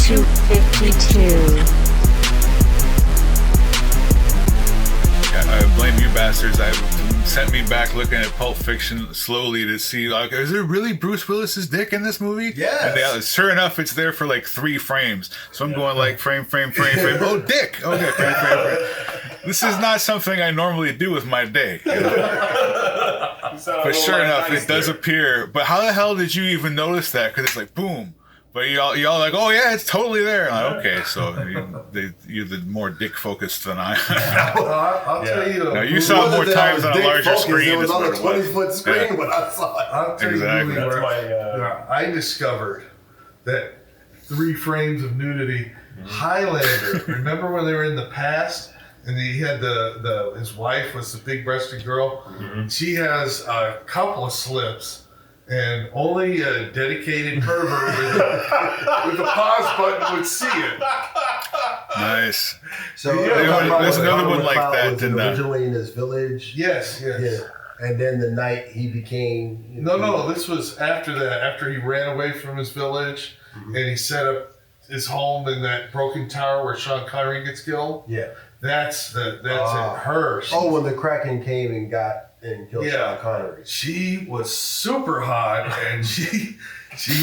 252. I blame you bastards. I sent me back looking at Pulp Fiction slowly to see, like, is there really Bruce Willis's dick in this movie? Yes. And sure enough, it's there for like 3 frames. So I'm going like frame. Oh, dick. Okay, frame. This is not something I normally do with my day. You know? But sure enough, it does appear. But how the hell did you even notice that? Because it's like boom. But y'all like, oh yeah, it's totally there. I'm like, okay, so you're the more dick focused than I am. I'll tell you. Now, you saw it more times on a larger screen. It was on a 20-foot screen when I saw it. I'll tell you where I discovered that 3 frames of nudity. Highlander. Remember when they were in the past? And he had his wife was the big-breasted girl. Mm-hmm. She has a couple of slips. And only a dedicated pervert with a pause button would see it. Nice. So there's another one like that. Originally in his village. Yes. Yeah. And then the night he became. No. This was after that. After he ran away from his village, and he set up his home in that broken tower where Sean Connery gets killed. Yeah. That's her. When the Kraken came and killed Sean Connery. She was super hot, and she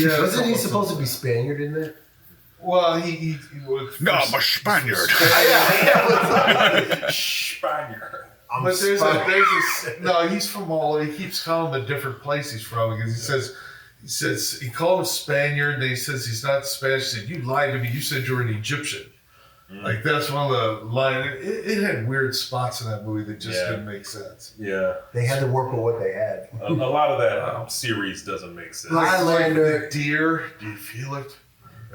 wasn't he supposed to be Spaniard in that? Well, he was. No, I'm a Spaniard. Spaniard. But he's from he keeps calling the different place he's from because he says he called him Spaniard, and he says he's not Spanish. He said, "You lied to me. You said you were an Egyptian." Like, that's one of the lines. It had weird spots in that movie that just didn't make sense. Yeah. They had to work with what they had. A lot of that series doesn't make sense. Highlander. Like deer, do you feel it?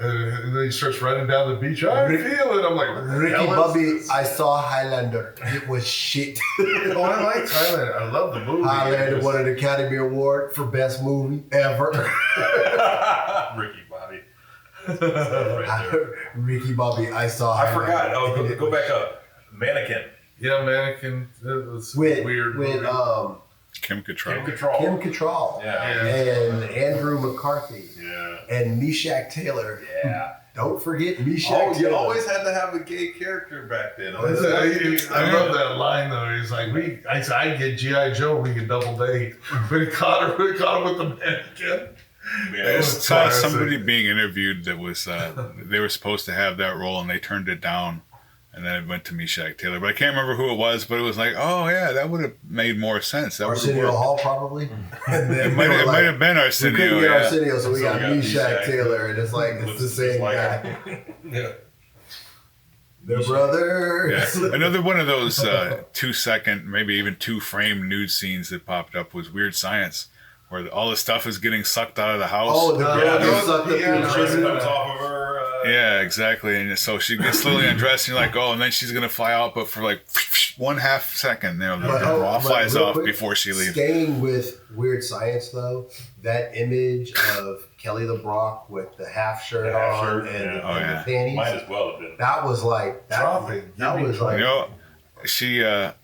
And then he starts running down the beach. I feel it. I'm like, Ricky Bobby, I saw Highlander. It was shit. Oh, I liked Highlander. I love the movie. Highlander won an Academy Award for Best Movie ever. Ricky Bobby. Ricky Bobby, I saw. I forgot. Oh, go back up. Mannequin. Yeah, Mannequin. It was with weird. With Kim Cattrall. Kim Cattrall. Yeah. And Andrew McCarthy. Yeah. And Meshach Taylor. Yeah. Don't forget Meshach Taylor. You always had to have a gay character back then. I love that line though. He's like, I get G.I. Joe, we can double date. But he caught him with the mannequin. I saw somebody being interviewed that was they were supposed to have that role and they turned it down, and then it went to Meshach Taylor. But I can't remember who it was. But it was like, oh yeah, that would have made more sense. Arsenio Hall probably. And then it might have been Arsenio. We couldn't get Arsenio, so we got Meshach Taylor, and it's like it's the same guy. Yeah. They're brothers. Yeah. Another one of those 2-second, maybe even 2-frame nude scenes that popped up was Weird Science, where all the stuff is getting sucked out of the house. Oh, the girl sucked up The dress comes off of her. Yeah, exactly. And so she gets slowly undressed, and you're like, oh, and then she's going to fly out, but for like 1/2 second, the bra flies off before she leaves. Staying with Weird Science, though, that image of Kelly LeBrock with the half shirt on and the panties. Might as well have been. That was like, that was like. You know, she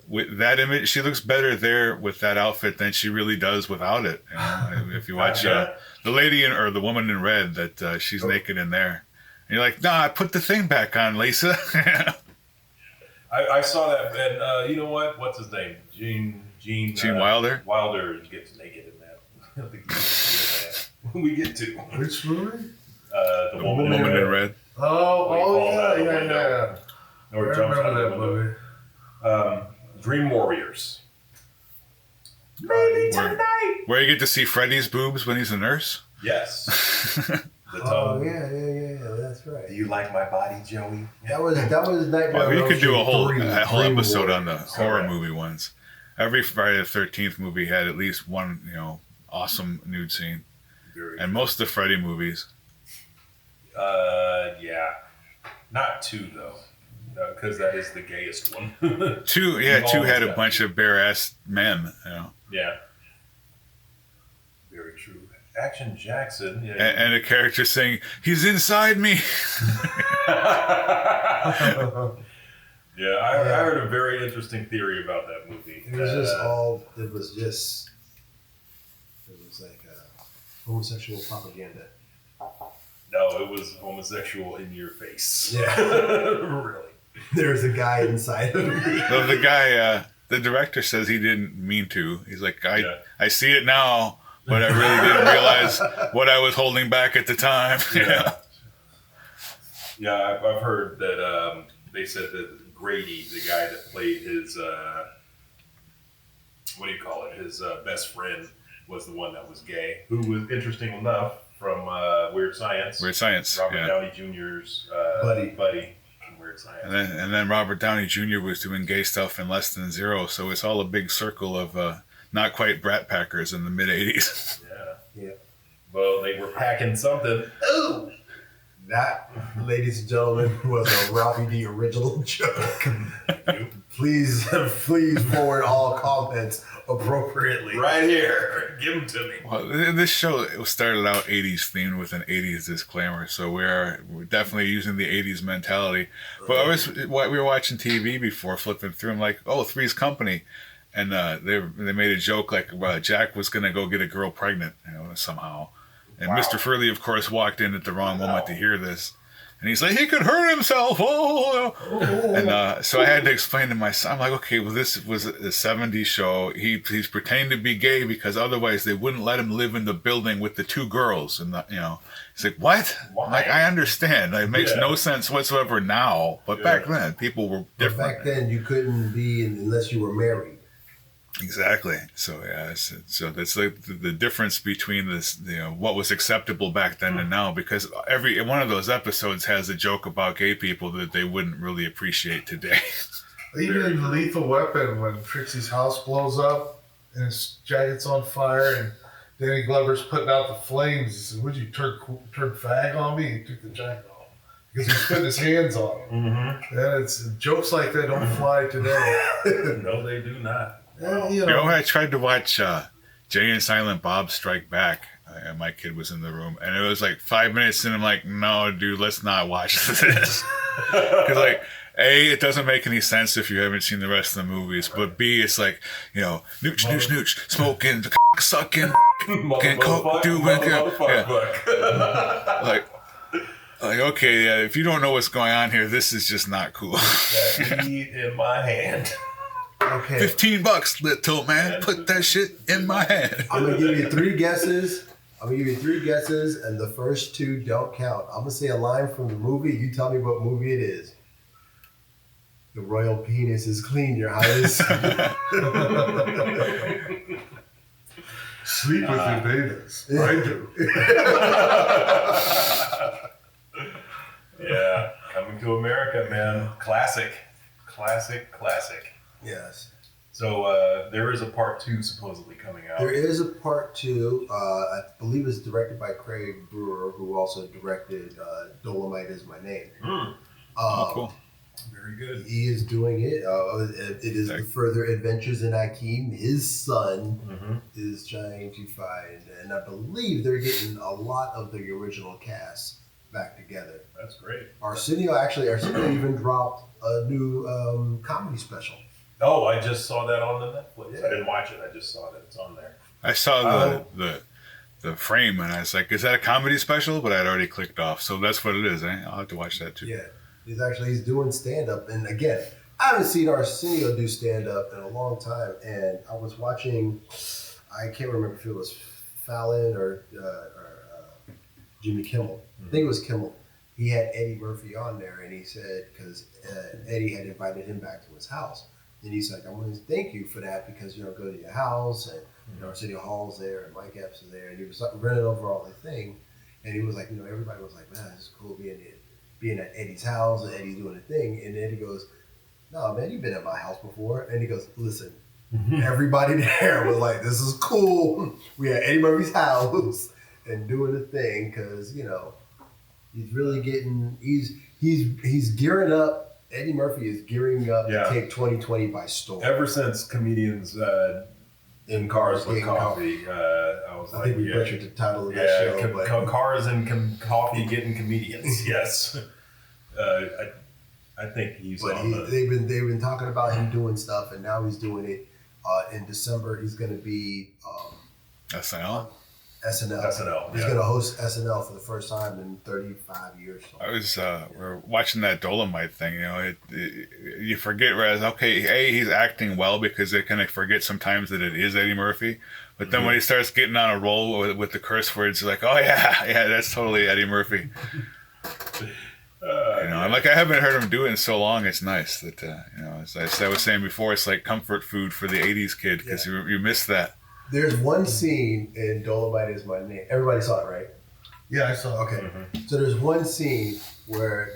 with that image, she looks better there with that outfit than she really does without it. You know, if you watch the lady or the woman in red, that she's naked in there, and you're like, nah, put the thing back on, Lisa. I saw that, and you know what? What's his name? Gene Wilder. Wilder gets naked in that. I don't think we get to Which movie? The woman in red. Oh yeah. Or I jumps out remember of that the movie. Dream Warriors. Where you get to see Freddy's boobs when he's a nurse. Yes. Yeah, that's right. Do you like my body, Joey? That was Nightmare. Well, we could do a whole episode Warriors. on the horror movie ones. Every Friday the 13th movie had at least one, awesome nude scene. And most of the Freddy movies. Yeah. Not 2 though. Because that is the gayest one. 2 had a bunch of bare-ass men, Yeah. Very true. Action Jackson. Yeah. And a character saying, he's inside me. Yeah, I heard a very interesting theory about that movie. It was like homosexual propaganda. No, it was homosexual in your face. Yeah. Really. There's a guy inside of me. So the guy, the director says he didn't mean to. He's like, I see it now, but I really didn't realize what I was holding back at the time. Yeah, I've heard that they said that Grady, the guy that played his, his best friend, was the one that was gay, who was, interesting enough, from Weird Science. Weird Science, Robert Downey Jr.'s buddy from Weird Science. And then Robert Downey Jr. was doing gay stuff in Less Than Zero, so it's all a big circle of not quite Brat Packers in the mid-'80s. Yeah. Well, they were packing something. Ooh! That, ladies and gentlemen, was a Ralphie D original joke. Please forward all comments appropriately. Right here. Give them to me. Well, this show started out 80s themed with an 80s disclaimer, so we're definitely using the 80s mentality. But we were watching TV before, flipping through, I'm like, oh, Three's Company. And they made a joke like Jack was going to go get a girl pregnant, somehow. And Mr. Furley, of course, walked in at the wrong moment to hear this. And he's like, he could hurt himself. Oh. And so I had to explain to my son, I'm like, okay, well, this was a 70s show. He's pretending to be gay because otherwise they wouldn't let him live in the building with the two girls. And, he's like, what? Why? Like, I understand. It makes no sense whatsoever now. But back then, people were different. But back then, you couldn't be unless you were married. Exactly. So so that's like the difference between this, what was acceptable back then and now, because every one of those episodes has a joke about gay people that they wouldn't really appreciate today. Even in Lethal Weapon, when Trixie's house blows up and his jacket's on fire and Danny Glover's putting out the flames, he says, "Would you turn fag on me?" He took the jacket off because he's putting his hands on him. Mm-hmm. And it's jokes like that don't fly today. No, they do not. I tried to watch Jay and Silent Bob Strike Back, and my kid was in the room, and it was like 5 minutes, and I'm like, no, dude, let's not watch this. Because, A, it doesn't make any sense if you haven't seen the rest of the movies, but B, it's like, nooch, smoking, sucking, getting coke, doing, okay, if you don't know what's going on here, this is just not cool. That heat in my hand. Okay. $15, little man. Put that shit in my hand. I'm gonna give you 3 guesses. And the first 2 don't count. I'm gonna say a line from the movie. You tell me what movie it is. The royal penis is clean, Your Highness. Sleep with your babies. I do. Yeah, Coming to America, man. Classic. Yes. So there is a part 2 supposedly coming out. There is a part 2. I believe it's directed by Craig Brewer, who also directed Dolomite Is My Name. Cool. Very good. He is doing it. It is the further adventures in Akeem. His son is trying to find, and I believe they're getting a lot of the original cast back together. That's great. Arsenio even dropped a new comedy special. Oh, I just saw that on the Netflix. Yeah. I didn't watch it. I just saw that it's on there. I saw the frame, and I was like, is that a comedy special? But I'd already clicked off. So that's what it is, eh? I'll have to watch that too. Yeah. He's doing stand-up. And again, I haven't seen Arsenio do stand-up in a long time. And I was watching, I can't remember if it was Fallon or Jimmy Kimmel. I think it was Kimmel. He had Eddie Murphy on there, and he said, because Eddie had invited him back to his house. And he's like, I want to thank you for that because, go to your house, and, Arsenio Hall's there, and Mike Epps is there. And he was running over all the thing. And he was like, everybody was like, man, it's cool being at Eddie's house and Eddie doing a thing. And Eddie goes, no, man, you've been at my house before. And he goes, listen, everybody there was like, this is cool. We at Eddie Murphy's house and doing a thing because, he's really getting, he's gearing up. Eddie Murphy is gearing up to take 2020 by storm. Ever since comedians in cars with coffee, I think we butchered the title of that show. Cars and coffee getting comedians. Yes, I think he's. But they've been talking about him doing stuff, and now he's doing it. In December, he's going to be SNL. SNL. SNL. He's going to host SNL for the first time in 35 years. I was we're watching that Dolomite thing. You know, you forget, whereas okay, he's acting well because they kind of forget sometimes that it is Eddie Murphy. But then when he starts getting on a roll with the curse words, like, oh yeah, that's totally Eddie Murphy. You know, like I haven't heard him do it in so long. It's nice that you know, as I was saying before, it's like comfort food for the '80s kid because you miss that. There's one scene in Dolomite Is My Name. Everybody saw it, right? Yeah, I saw it. Okay. So there's one scene where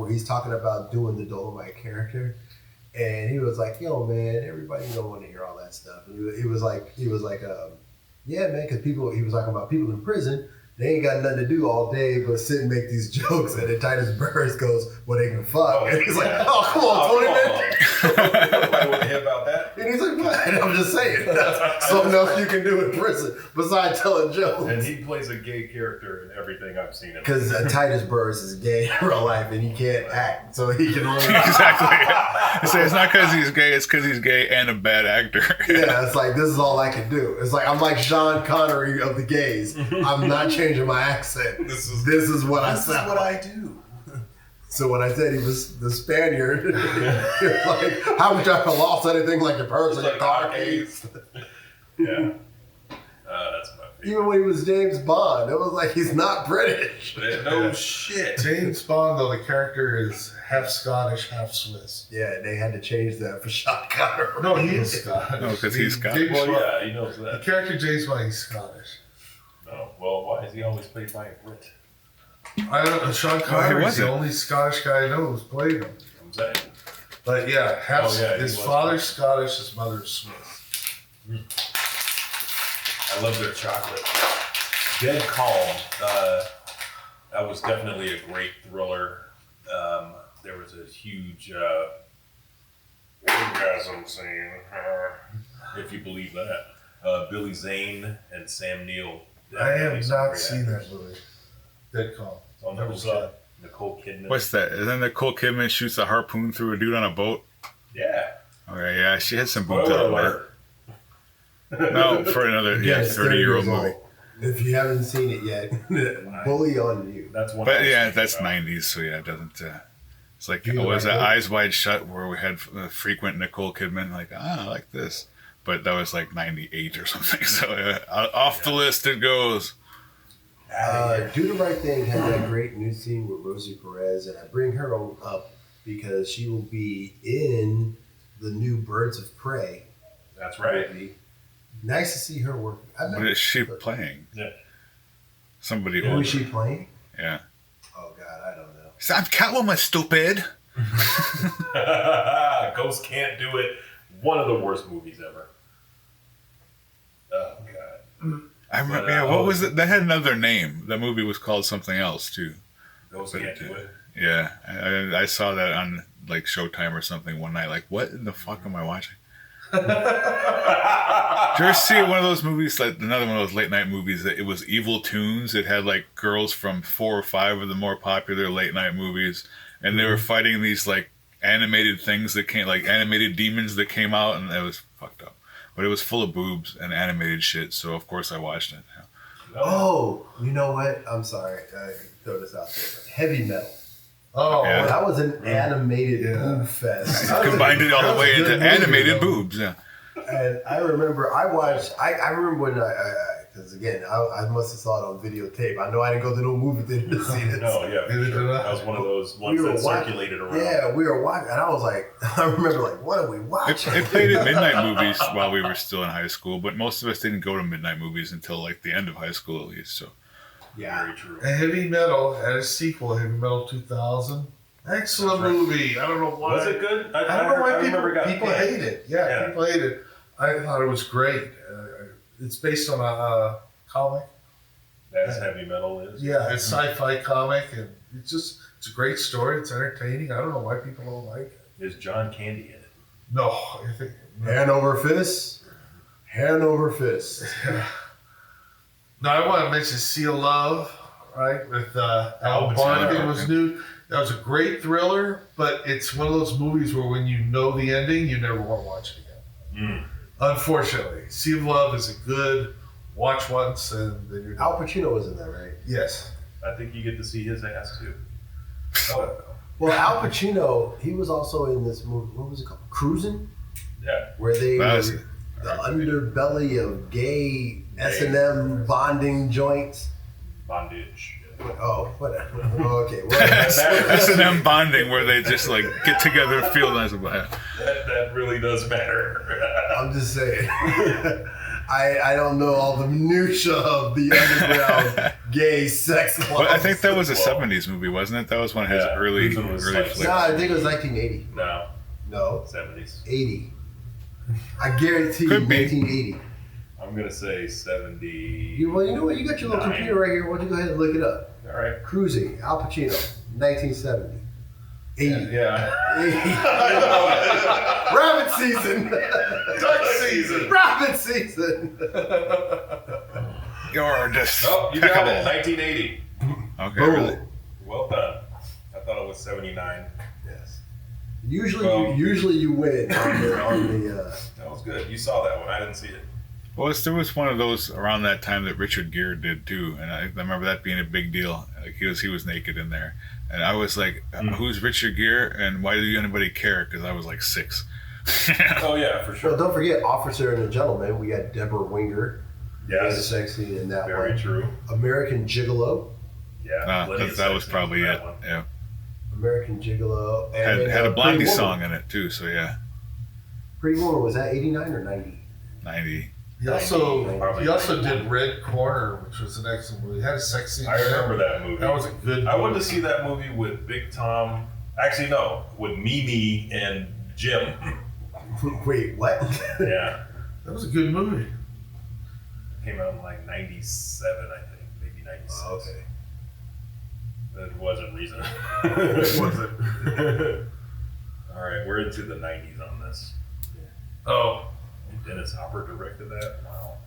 he's talking about doing the Dolomite character, and he was like, "Yo, man, everybody don't want to hear all that stuff." And he was like, "Yeah, man," because he was talking about people in prison. They ain't got nothing to do all day but sit and make these jokes. And then Titus Burris goes, well, they can fuck. And he's like, oh, come on, Tony, man. Nobody want to hear about that. And he's like, what? And I'm just saying. That's something else you can do in prison besides telling jokes. And he plays a gay character in everything I've seen him. Because Titus Burris is gay in real life and he can't act. So he can only... Exactly. So it's not because he's gay. It's because he's gay and a bad actor. Yeah, it's like, this is all I can do. It's like, I'm like Sean Connery of the gays. I'm not changing my accent. This is what I sound. This is what I do. So when I said he was the Spaniard, you're like, how would you have lost anything like your purse and your car keys? Yeah. That's my favorite. Even when he was James Bond, it was like he's not British. No shit. James Bond, though, the character is half Scottish, half Swiss. Yeah, they had to change that for Sean Connery. No, he is Scottish. No, because he's Scottish. Well, yeah, he knows The that. character James Bond, he's Scottish. No. Well, why is he always played by a Brit? I don't know. Sean Connery's the only Scottish guy I know who's played him. I'm saying. But yeah, his he father's was. Scottish, his mother's Swiss. I love their chocolate. Dead Calm. That was definitely a great thriller. There was a huge orgasm scene, if you believe that. Billy Zane and Sam Neill. I have not great seen actors. that movie. Dead Calm. It's on Nicole Kidman. What's that? And then Nicole Kidman shoots a harpoon through a dude on a boat. Yeah. Okay, yeah, she had some boobs Spoiler on there. alert. No, for another 30-year-old movie. If you haven't seen it yet, bully on you. That's one. But yeah, that's '90s, so yeah, it doesn't. It's like You was like that it? Eyes Wide Shut where we had frequent Nicole Kidman like I like this, but that was like '98 or something. So off the list it goes. Do the Right Thing had that great new scene with Rosie Perez, and I bring her up because she will be in the new Birds of Prey. That's right. Movie. Nice to see her working. What is she playing? Yeah. Somebody Who older. is she playing? Yeah. Oh God, I don't know. I'm Catwoman, stupid. Ghost Can't Do It. One of the worst movies ever. Oh God. I remember. Yeah, what was it? That had another name. That movie was called something else too. Ghost Can't Do It. Yeah, I saw that on like Showtime or something one night. Like, what in the fuck am I watching? Did you ever see one of those movies, like another one of those late night movies that it was Evil Tunes? It had like girls from 4 or 5 of the more popular late night movies, and they were fighting these like animated things that came, like animated demons that came out, and it was fucked up. But it was full of boobs and animated shit, so of course I watched it. Oh, you know what? I'm sorry. I throw this out there. But Heavy Metal. Oh, Yeah. That was an animated boob fest. Combined it all That the was way a good into movie, animated though. boobs. Yeah. And I remember I remember when because again, I must have saw it on videotape. I know I didn't go to no movie theater to see this. No, yeah, for Neither sure. did I. That was one of those ones We were that watching- circulated around. Yeah, we were watching, and I was like, I remember like, what are we watching? It played at midnight movies while we were still in high school, but most of us didn't go to midnight movies until like the end of high school at least. So Yeah. Very true. And Heavy Metal had a sequel, Heavy Metal 2000. Excellent That's right. movie. I don't know why. Was it good? I don't know why remember it got people panned. hate it. Yeah, people hate it. I thought it was great. It's based on a comic. As heavy metal is. Yeah, it's a sci-fi comic, and it's a great story. It's entertaining. I don't know why people don't like it. Is John Candy in it? No, I think Hand over fist. Hand over fist. Now I want to mention Seal Love, right? With Al Barnaby was new. That was a great thriller, but it's one of those movies where when you know the ending, you never want to watch it again. Unfortunately, Seal Love is a good watch once and then you're done. Al Pacino was in that, right? Yes. I think you get to see his ass too. Well, Al Pacino, he was also in this movie. What was it called? Cruising, Yeah. where they That were was- the underbelly of gay S&M bonding joints. Bondage. Oh, whatever. Okay, whatever. S&M bonding where they just like get together and feel nice about it. That really does matter. I'm just saying. I don't know all the minutia of the underground gay sex clubs. But I think that was a 70s movie, wasn't it? That was one of his Yeah, early Cruising was early like- flicks. No, I think it was 1980. No, No, 70s. 80. I guarantee you, Could be. 1980. I'm gonna say 70. Well, you know what? You got your little Nine. computer right here. Why don't you go ahead and look it up? All right. Cruising, Al Pacino, 1970. 80. Yeah. 80. Rabbit season. Duck season. Rabbit season. You're just Oh, you got it. impeccable. 1980. Okay, Boom. really. Well done. I thought it was 79. Yes. Usually, Well- you win on the That was good. You saw that one. I didn't see it. Well, there was one of those around that time that Richard Gere did too, and I remember that being a big deal. Like he was naked in there, and I was like, "Who's Richard Gere, and why do anybody care?" Because I was like 6. Oh yeah, for well, sure. don't forget Officer and the Gentleman. We got Deborah Winger. Yes. Yes. Sex scene in that Very one. true. American Gigolo. Yeah. plenty of that was sex probably in it. that one. Yeah, American Gigolo. And had a Blondie Pretty Woman. song in it too. So yeah, Pretty Woman, was that 89 or 90? 90. He also Probably. did Red Corner, which was an excellent movie. He had a sex scene. I remember that movie. That was a good. I went to movie. see that movie with Big Tom. Actually, no, with Mimi and Jim. Wait, what? Yeah. That was a good movie. Came out in like 97, I think. Maybe 96. Oh, okay. That wasn't reason. It wasn't. All right, we're into the 90s on this. Oh. Dennis Hopper directed that? Wow.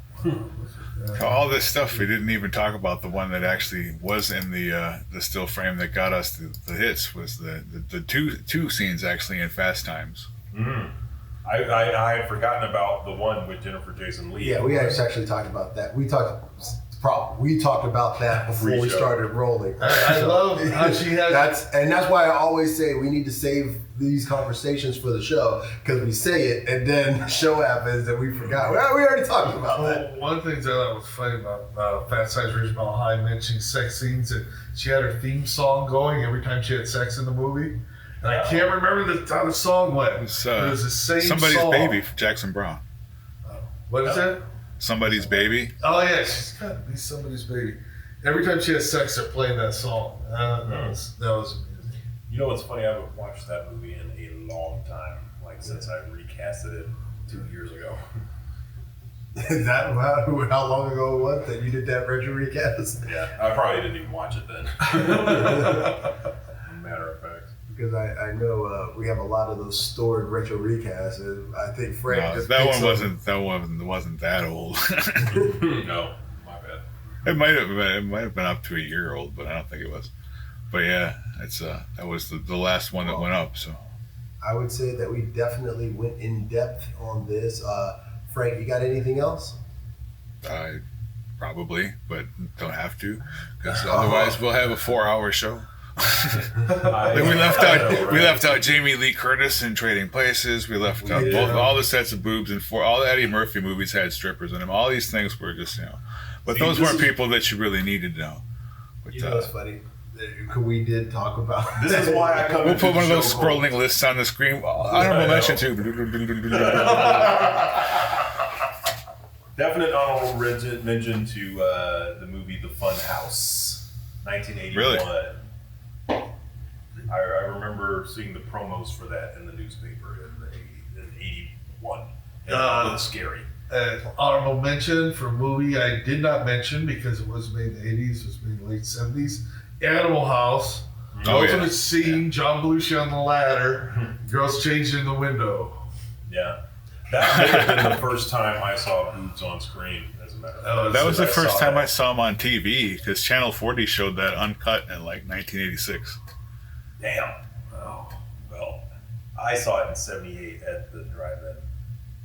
All this stuff we didn't even talk about. The one that actually was in the still frame that got us the hits was the two scenes actually in Fast Times. Mm. I had forgotten about the one with Jennifer Jason Leigh. Yeah, we actually talked about that. We talked about that before we Pre-show. started rolling. I love how she has. That's why I always say we need to save these conversations for the show, because we say it and then the show happens and we forgot. Well, we already talked about that. One of the things I thought was funny about Fast Times at Ridgemont High mentioning sex scenes, and she had her theme song going every time she had sex in the movie. And I can't remember how the song went. It was the same Somebody's song. Baby from Jackson Brown. What is that? Somebody's Baby. Oh yeah, she's got to be somebody's baby. Every time she has sex, they're playing that song. That was amazing. You know what's funny? I haven't watched that movie in a long time. Like since I recasted it 2 years ago. Is that how long ago it was that you did that retro recast? Yeah, I probably didn't even watch it then. Matter of fact. Because I know we have a lot of those stored retro recasts, and I think Frank No, just that picks one them. wasn't that old. No, my bad. It might have been up to a year old, but I don't think it was. But yeah, it's that was the last one that went up. So I would say that we definitely went in depth on this. Frank, you got anything else? I probably, but don't have to, because otherwise we'll have a 4-hour show. Like we left out Jamie Lee Curtis in Trading Places. We left out all the sets of boobs, and all the Eddie Murphy movies had strippers in them. All these things were just but See, those this weren't is- people that you really needed to know. But, You know, it's funny. We did talk about This is why I come. we'll into put one of the those show scrolling lists on the screen. Honorable mention too. Definite honorable mention to the movie The Fun House, 1981. Really? I remember seeing the promos for that in the newspaper in 81. And it looked scary. Honorable mention for a movie I did not mention because it was made in the 80s, it was made in the late 70s. Animal House. The Oh, ultimate yeah. scene, John Belushi on the ladder, girls changing in the window. Yeah. That may have been the first time I saw boobs on screen, as a matter of fact. That was the I first saw time that. I saw him on TV, because Channel 40 showed that uncut in like 1986. Damn. Oh, well, I saw it in 78 at the drive-in.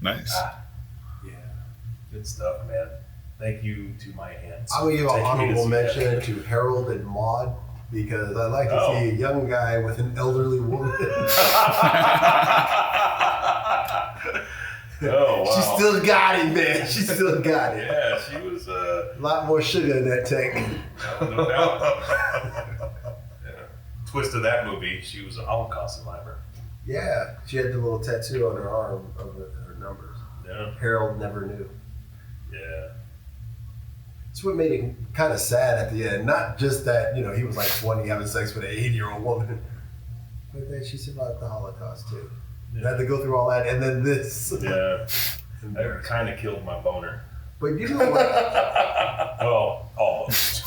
Nice. Yeah. Good stuff, man. Thank you to my aunts. I would give an Taking me to honorable see mention that. to Harold and Maude because I like to see a young guy with an elderly woman. Oh, wow. She still got it, man. She still got it. Yeah, she was. A lot more sugar in that tank. No doubt. Yeah. Twist of that movie, she was a Holocaust survivor. Yeah, she had the little tattoo on her arm of her numbers. Yeah. Harold never knew. Yeah. It's what made it kind of sad at the end. Not just that, you know, he was like 20 having sex with an 80-year-old woman, but that she survived the Holocaust too. Yeah. Had to go through all that and then this. Yeah. That kind of killed my boner. But you know what? Oh, almost.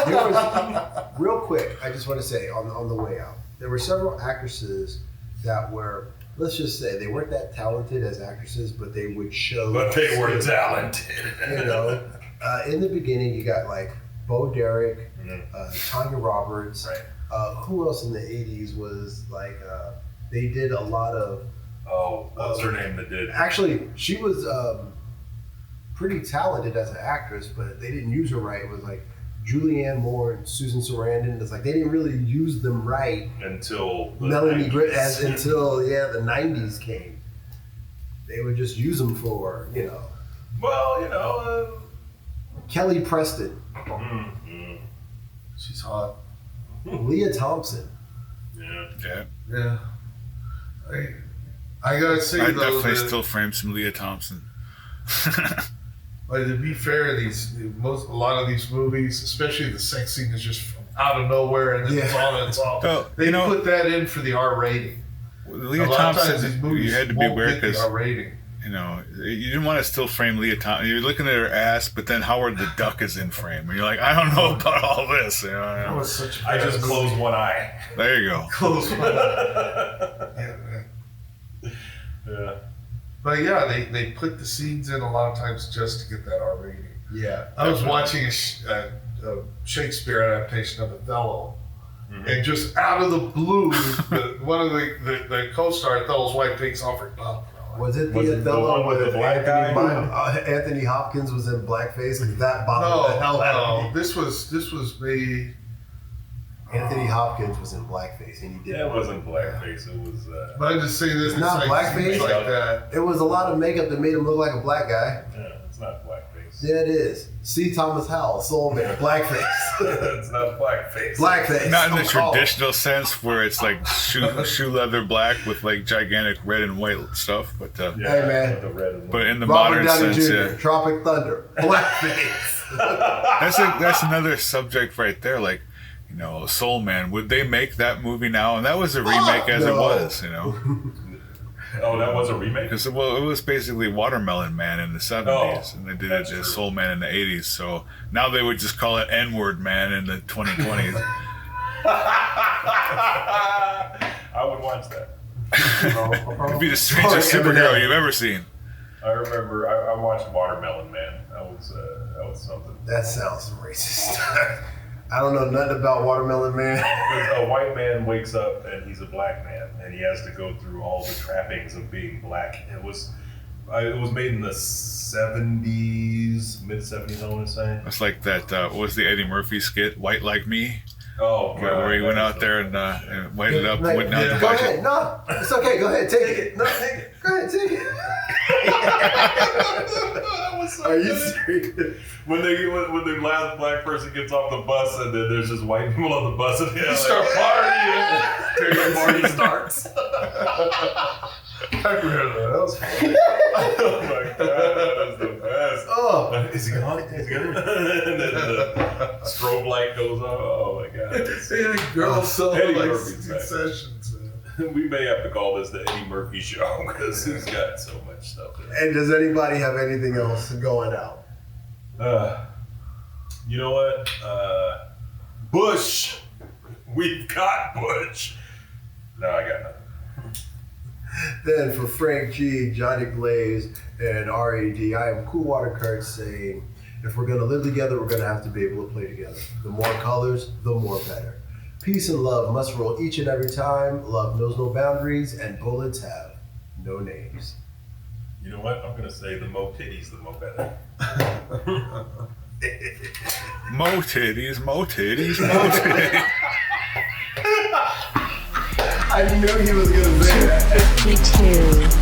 There was, real quick, I just want to say on the way out, there were several actresses that were, let's just say, they weren't that talented as actresses, but they would show. But they were talented. You know, in the beginning, you got like Bo Derek, Tanya Roberts. Right. Who else in the 80s was like, they did a lot of. Oh, what's her name that did? Actually, she was pretty talented as an actress, but they didn't use her right. It was like Julianne Moore and Susan Sarandon. It's like they didn't really use them right Until the Melanie 90s. Griffith until the 90s came. They would just use them for, you know. Well, you know. Kelly Preston, She's hot. Leah Thompson. Yeah. Yeah. Yeah. I gotta say I though, definitely still frame some Leah Thompson. But to be fair, a lot of these movies, especially the sex scene, is just from out of nowhere and then it's on and it's off. Oh, They you know- put that in for the R rating. Leah a lot of times Thompson, these movies you had to be won't aware get the because R rating. you know you didn't want to still frame Leah Thompson. You're looking at her ass, but then Howard the Duck is in frame, and you're like, I don't know about all this. You know, That was such a I bad just movie. closed one eye. there you go. Close one. Yeah. But yeah, they put the scenes in a lot of times just to get that R rating. Yeah. I was watching a Shakespeare adaptation of Othello, and just out of the blue, one of the co-star, Othello's wife, takes off her top. Was it Was the it the Othello one with with the black guy? Anthony Hopkins was in blackface? Because that bothered the hell out of No, me. this was me. Anthony Hopkins was in blackface, and he did. Yeah, it wasn't blackface. It was. But I'm just saying this. It's not like blackface? scenes like that. It was a lot of makeup that made him look like a black guy. Yeah, it's not blackface. Yeah, it is. C. Thomas Howell, Soul Man, blackface. It's not blackface. Blackface. Not in the so called. traditional sense where it's like shoe leather black with like gigantic red and white stuff, but Yeah, Hey, man. The red and but in the Robert modern Downey sense, Jr., yeah. Tropic Thunder, blackface. That's another subject right there. Like, you know, Soul Man. Would they make that movie now? And that was a remake as it no. was, you know, Oh, that was a remake? because it was basically Watermelon Man in the 70s, and they did it that's as true. Soul Man in the 80s. So now they would just call it N-Word Man in the 2020s. I would watch that. It'd be the strangest superhero you've ever seen. I remember I watched Watermelon Man. That was something. That sounds racist. I don't know nothing about Watermelon Man. A white man wakes up and he's a black man, and he has to go through all the trappings of being black. It was made in the 70s, mid 70s, I want to say. It's like that. What was the Eddie Murphy skit, White Like Me? Oh, Where he went out there and whited up and went down to Go buy ahead. shit. No, it's okay. Go ahead. Take it. No, take it. Go ahead. Take it. Are you serious? When the last black person gets off the bus and then there's just white people on the bus and they Start partying. the party starts. I remember that. That was funny. Oh my god, that is the best. Oh, Is he gone? Is he gone? And then the strobe light goes on. Oh my god. Yeah, girls selling Eddie like Murphy's back. concessions. We may have to call this the Eddie Murphy show because he's got so much stuff in it. and does anybody have anything else going out? You know what? Bush. We've got Bush. No, I got nothing. Then for Frank G, Johnny Blaze, and RAD, I am Cool Water Kurt saying, if we're going to live together, we're going to have to be able to play together. The more colors, the more better. Peace and love must roll each and every time. Love knows no boundaries, and bullets have no names. You know what? I'm gonna say the mo titties, the mo better. Mo titties, mo titties, mo titties. I knew he was gonna say that. 52.